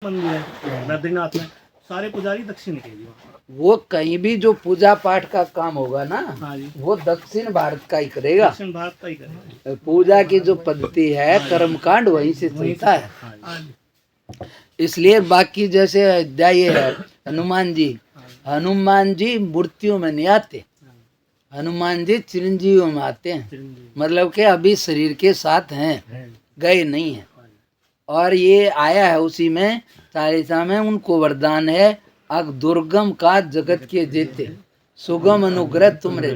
मंदिर है बद्रीनाथ में, सारे पुजारी दक्षिण के लिए। वो कहीं भी जो पूजा पाठ का काम होगा ना, हाँ जी, वो दक्षिण भारत का ही करेगा। दक्षिण भारत का ही करेगा। पूजा की जो पद्धति है, कर्मकांड वहीं से चलता है। हाँ जी, इसलिए बाकी जैसे अयोध्या ये है, हनुमान जी मूर्तियों में नहीं आते, हनुमान जी चिरंजीवियों में आते हैं। चिरंजीवी मतलब कि अभी शरीर के साथ हैं, है। गए नहीं है। और ये आया है उसी में चालीसा में, उनको वरदान है, अग दुर्गम का जगत के जेते, सुगम अनुग्रह तुमरे।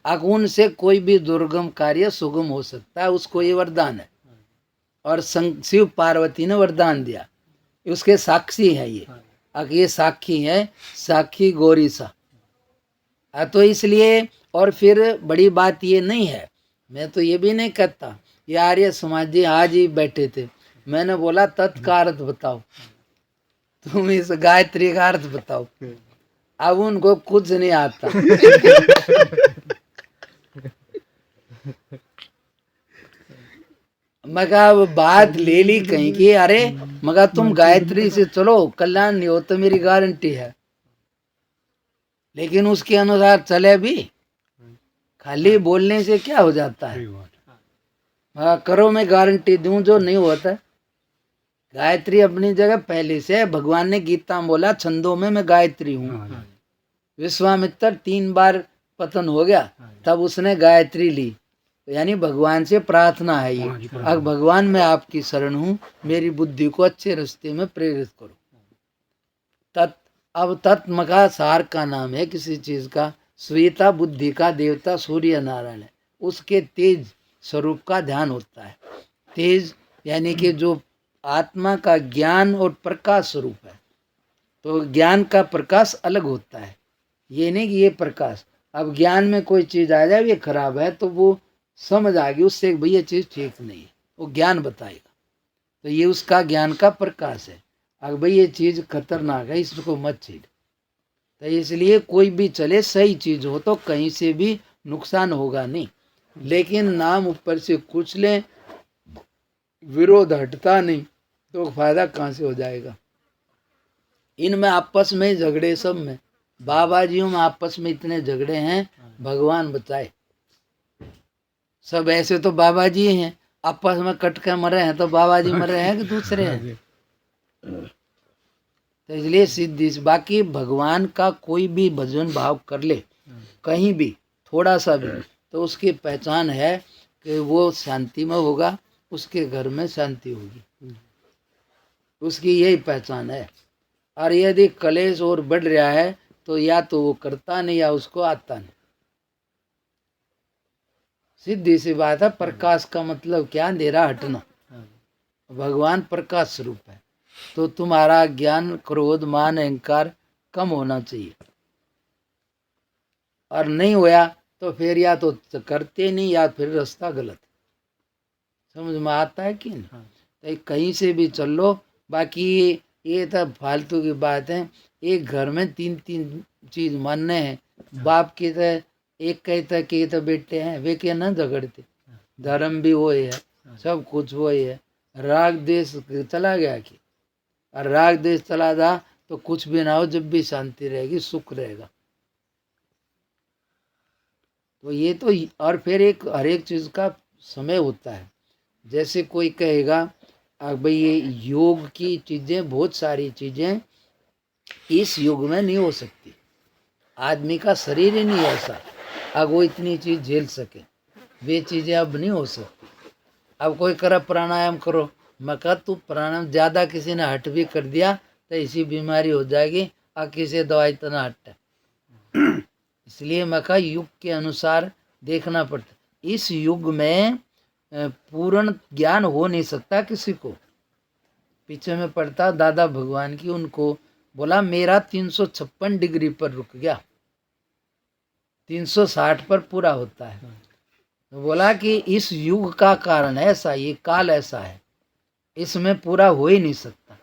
अग उनसे कोई भी दुर्गम कार्य सुगम हो सकता है, उसको ये वरदान है। और शिव पार्वती ने वरदान दिया, उसके साक्षी है ये। अग ये साक्षी है, साक्षी गौरी सा। तो इसलिए, और फिर बड़ी बात ये नहीं है, मैं तो ये भी नहीं कहता, ये आर्य समाज जी आज ही बैठे थे, मैंने बोला तत्का अर्थ बताओ, तुम इस गायत्री का अर्थ बताओ। अब उनको कुछ नहीं आता। मगा बात ले ली कहीं की, अरे मगा तुम गायत्री से चलो, कल्याण नहीं हो तो मेरी गारंटी है। लेकिन उसके अनुसार चले भी, खाली बोलने से क्या हो जाता है। हाँ करो, मैं गारंटी दूं जो नहीं होता है। गायत्री अपनी जगह पहले से है, भगवान ने गीता में बोला छंदों में मैं गायत्री हूँ। विश्वामित्र 3 बार पतन हो गया, तब उसने गायत्री ली, यानी भगवान से प्रार्थना है ये, अब भगवान मैं आपकी शरण हूँ, मेरी बुद्धि को अच्छे रास्ते में प्रेरित करो। अब तत्म का सार का नाम है किसी चीज का, श्वेता बुद्धि का देवता सूर्य नारायण है, उसके तेज स्वरूप का ध्यान होता है। तेज यानी कि जो आत्मा का ज्ञान और प्रकाश स्वरूप है, तो ज्ञान का प्रकाश अलग होता है। ये नहीं कि ये प्रकाश, अब ज्ञान में कोई चीज आ जाए ये खराब है तो वो समझ आ गई उससे भाई ये चीज ठीक नहीं है, वो ज्ञान बताएगा, तो ये उसका ज्ञान का प्रकाश है। अब भाई ये चीज खतरनाक है, इसको मत छेड़। तो इसलिए कोई भी चले, सही चीज हो तो कहीं से भी नुकसान होगा नहीं, लेकिन नाम ऊपर से कुछ ले, विरोध हटता नहीं तो फायदा कहाँ से हो जाएगा। इनमें आपस में झगड़े, सब में बाबाजियों में आपस में इतने झगड़े हैं, भगवान बचाए। सब ऐसे तो बाबा जी हैं, आपस में कट के मरे हैं, तो बाबा जी मरे हैं कि दूसरे हैं। तो इसलिए सिद्धि, बाकी भगवान का कोई भी भजन भाव कर ले कहीं भी थोड़ा सा भी, तो उसकी पहचान है कि वो शांति में होगा, उसके घर में शांति होगी, उसकी यही पहचान है। और यदि कलेश और बढ़ रहा है तो या तो वो करता नहीं या उसको आता नहीं। सीधी सी बात है, प्रकाश का मतलब क्या, अंधेरा हटना। भगवान प्रकाश स्वरूप है, तो तुम्हारा ज्ञान क्रोध मान अहंकार कम होना चाहिए, और नहीं होया तो फिर या तो करते नहीं या फिर रास्ता गलत। समझ में आता है कि नहीं? तो कहीं से भी चल लो, बाकी ये तो फालतू की बात है। एक घर में 3 चीज मानने हैं, बाप की तो एक कहता कि तो बेटे हैं, वे क्या ना झगड़ते, धर्म भी वही है, सब कुछ वही है। राग देश चला गया कि, और राग देश चला जा तो कुछ भी ना हो, जब भी शांति रहेगी, सुख रहेगा। तो ये तो, और फिर एक हर एक चीज का समय होता है। जैसे कोई कहेगा भाई ये योग की चीजें, बहुत सारी चीजें इस युग में नहीं हो सकती, आदमी का शरीर ही नहीं ऐसा अब वो इतनी चीज झेल सके, वे चीजें अब नहीं हो सकती। अब कोई करे प्राणायाम करो, मैं कहा तू प्राणायाम ज्यादा किसी ने हट भी कर दिया तो इसी बीमारी हो जाएगी, और किसी दवाई तो ना हट। इसलिए मैं कहा युग के अनुसार देखना पड़ता। इस युग में पूर्ण ज्ञान हो नहीं सकता किसी को। पीछे में पढ़ता दादा भगवान की, उनको बोला मेरा 356 डिग्री पर रुक गया, 360 पर पूरा होता है। तो बोला कि इस युग का कारण ऐसा, ये काल ऐसा है, इसमें पूरा हो ही नहीं सकता।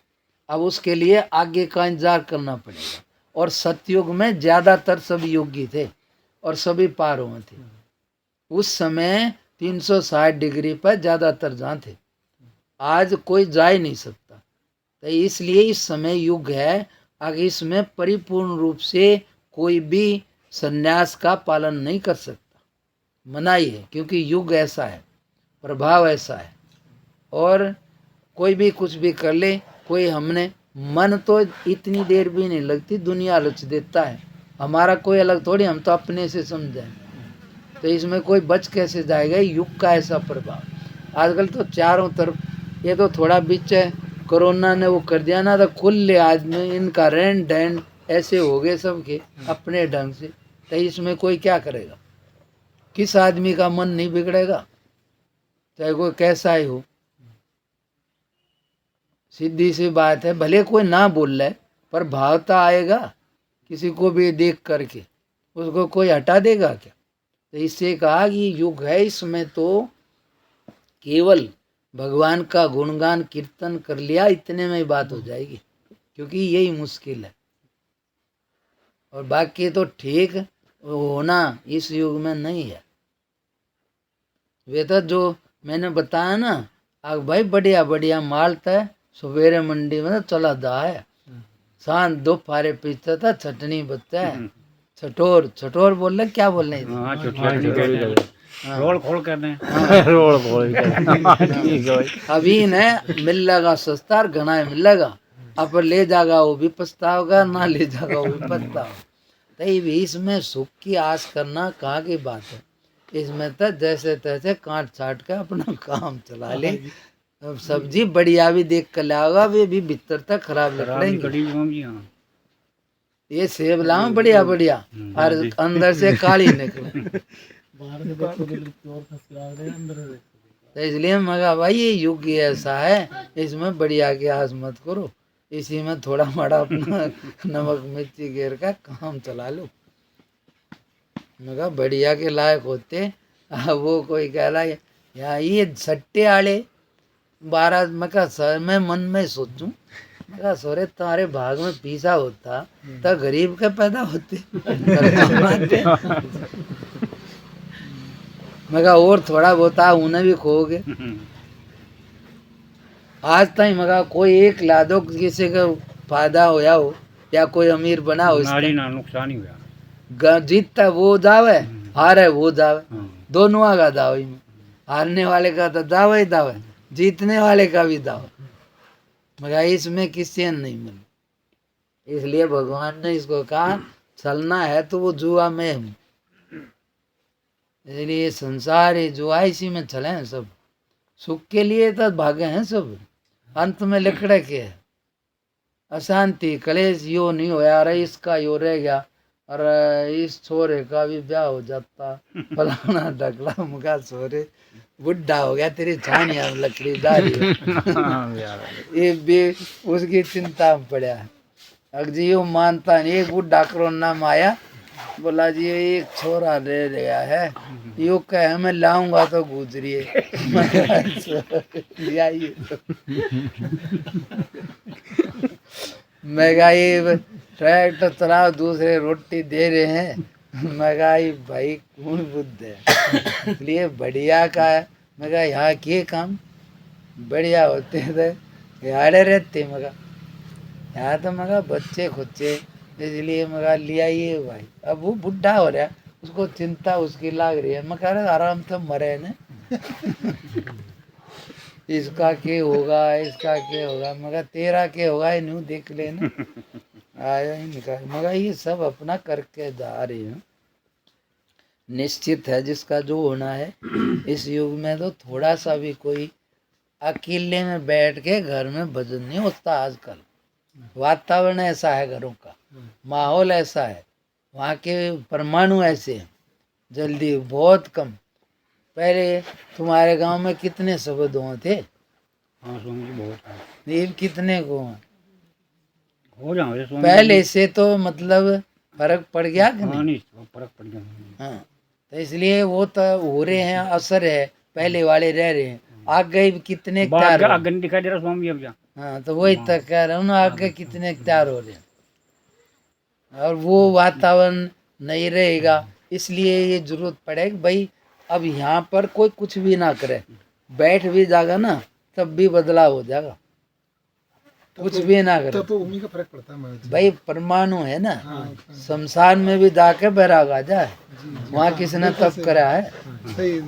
अब उसके लिए आगे का इंतजार करना पड़ेगा। और सतयुग में ज्यादातर सभी योगी थे और सभी पारों में थे। उस समय 360 डिग्री पर ज्यादातर जहाँ थे, आज कोई जा ही नहीं सकता। तो इसलिए इस समय युग है, अगर इसमें परिपूर्ण रूप से कोई भी संन्यास का पालन नहीं कर सकता, मनाही है, क्योंकि युग ऐसा है, प्रभाव ऐसा है। और कोई भी कुछ भी कर ले, कोई हमने मन तो इतनी देर भी नहीं लगती, दुनिया रच देता है, हमारा कोई अलग थोड़ी, हम तो अपने से समझें, तो इसमें कोई बच कैसे जाएगा। युग का ऐसा प्रभाव आजकल तो चारों तरफ, ये तो थोड़ा बीच है कोरोना ने वो कर दिया ना, तो खुले आदमी इनका रहन डहन ऐसे हो गए सबके अपने ढंग से, तो इसमें कोई क्या करेगा। किस आदमी का मन नहीं बिगड़ेगा, चाहे कोई कैसा ही हो। सीधी सी बात है, भले कोई ना बोल रहा है पर भावता आएगा, किसी को भी देख करके उसको कोई हटा देगा क्या। तो इससे कहा कि युग है, इसमें तो केवल भगवान का गुणगान कीर्तन कर लिया, इतने में ही बात हो जाएगी, क्योंकि यही मुश्किल है। और बाकी तो ठीक होना इस युग में नहीं है। वे तो जो मैंने बताया ना, अब भाई बढ़िया बढ़िया माल था, सवेरे मंडी में तो चला दा है, शान दो फारे पीछे था, चटनी बचता है, छठोर छठोर बोल रहे क्या बोल रहे थे, रोल खोल कर दें। रोल खोल कर अभी ने मिल लगा सस्ता और घना ही मिल लगा, अब ले जागा वो भी पछताओगा, ना ले जागा वो भी पछताओगा। तो ये इसमें सुख की आस करना कहाँ की बात है। इसमें तो जैसे तैसे काट छाट के अपना काम चला ले। अब सब्जी बढ़िया भी देख कर लाओगा, वे भी भीतर तक खराब निकलेंगे। ये सेब लाओ बढ़िया बढ़िया और अंदर से काली निकले। तो इसलिए मगा भाई ये युग ही ऐसा है, इसमें बढ़िया की आस मत करो, इसी में थोड़ा बड़ा अपना नमक मिर्ची गिर का काम चला लो। मगा बढ़िया के लायक होते। वो कोई कह रहा है या ये सट्टे आले 12, मैं कहा सर मैं मन में सोचूं, मैं कहा सोरे तुम्हारे भाग में पीसा होता तो गरीब के पैदा होते। मैं कहा और थोड़ा बहुत उन्हें भी खोगे। आज तक मगा कोई एक ला दो किसी का फायदा होया हो या कोई अमीर बना हो, ना नुकसान ही हुआ। जीतता वो दावे, हारे वो दावे, दोनों का दावे। हारने वाले का तो दावा ही दावा, जीतने वाले का भी दावा, मगर इसमें किसी नहीं मिले। इसलिए भगवान ने इसको कहा चलना है तो वो जुआ में हूँ। इसलिए संसार है जुआ, इसी में चले हैं सब, सुख के लिए तो भागे हैं सब, अंत में लिखड़े के है अशांति कलेश। यो नहीं होया, अरे इसका यो रह गया, और इस छोरे का भी ब्याह हो जाता, फलाना ढकला मुका छोरे बुढ़ा हो गया, तेरी छानिया लकड़ी दारी ये भी उसकी चिंता में पड़ा है। अगर जी यो मानता नहीं, एक बुढ़ा करो नाम आया, बोला जी एक छोरा रह गया है, यो कहे मैं लाऊंगा तो गुजरिए मैं ये ट्रैक्टर चलाओ, दूसरे रोटी दे रहे हैं। मैं भाई कौन बुद्ध है, इसलिए बढ़िया का है। मैं यहाँ किए काम बढ़िया होते थे, यारे रहते मगा यहाँ तो मगा बच्चे खुच्चे, इसलिए मगा लिया ये भाई। अब वो बुढ़ा हो रहा है, उसको चिंता उसकी लाग रही है। मैं कह रहा आराम से मरे न इसका के होगा, इसका के होगा, मगर तेरा के होगा न्यू देख लेना। आया ही निकाल, मगर ये सब अपना करके जा रहे हैं। निश्चित है जिसका जो होना है। इस युग में तो थोड़ा सा भी कोई अकेले में बैठ के घर में भजन नहीं होता। आजकल वातावरण ऐसा है, घरों का माहौल ऐसा है, वहाँ के परमाणु ऐसे हैं, जल्दी बहुत कम। पहले तुम्हारे गांव में कितने शब्द हुए थे? हाँ स्वामी जी बहुत है। ये कितने को हो जाओ पहले से तो मतलब फर्क पड़ गया कि नहीं? फर्क पड़ गया। हाँ, तो इसलिए वो तो हो रहे हैं, असर है, पहले वाले रह रहे हैं। आगे कितने आगे नहीं दिखाई दे रहा स्वामी अब जा। हाँ, तो वही तक कह रहा हूँ ना, आगे कितने तैयार हो रहे हैं, और वो वातावरण नहीं रहेगा। इसलिए ये जरूरत पड़ेगी भाई, अब यहाँ पर कोई कुछ भी ना करे, बैठ भी जाएगा ना तब भी बदलाव हो जाएगा। कुछ भी ना करे। तपोभूमि का फर्क पड़ता है महाराज जी। भाई परमाणु है ना, हाँ, शमशान में भी जाके बैराग आ जाए, वहाँ किसने तप करा है? सही।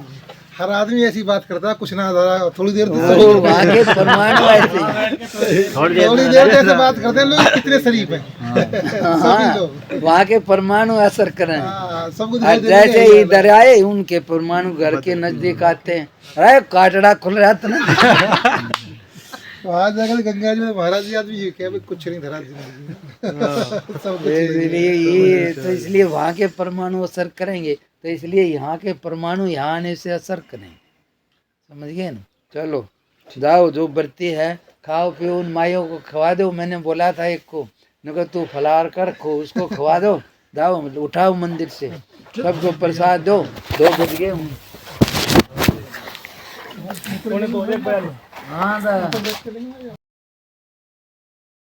हर आदमी ऐसी बात करता है, कुछ ना जरा थोड़ी देर तो वहाँ के परमाणु ऐसे ही। थोड़ी देर ऐसे बात करते हैं लोग, कितने शरीफ हैं सभी लोग। वहाँ के परमाणु असर करें। हाँ, सबको और दिखाई दे जैसे रही है। इधर आए उनके परमाणु घर के नजदीक आते हैं, अरे काटड़ा खुल रहा था ना। वहाँ जाकर गंगा जी में महाराज जी आदमी ये क्या भाई कुछ नहीं धरा जिंदगी में। सब कुछ इसलिए ये तो इसलिए वहाँ के परमाणु असर करेंगे, तो इसलिए यहाँ के परमाणु यहाँ आने से असर करेंगे। समझ गए ना? चलो जाओ, जो बरती है खाओ पियो, उन माइयों को खवा दो। मैंने बोला था एक को, न तू फलार कर खो, उसको खवा दो। जाओ मतलब उठाओ मंदिर से, सबको प्रसाद दो। 2 बज गए। हाँ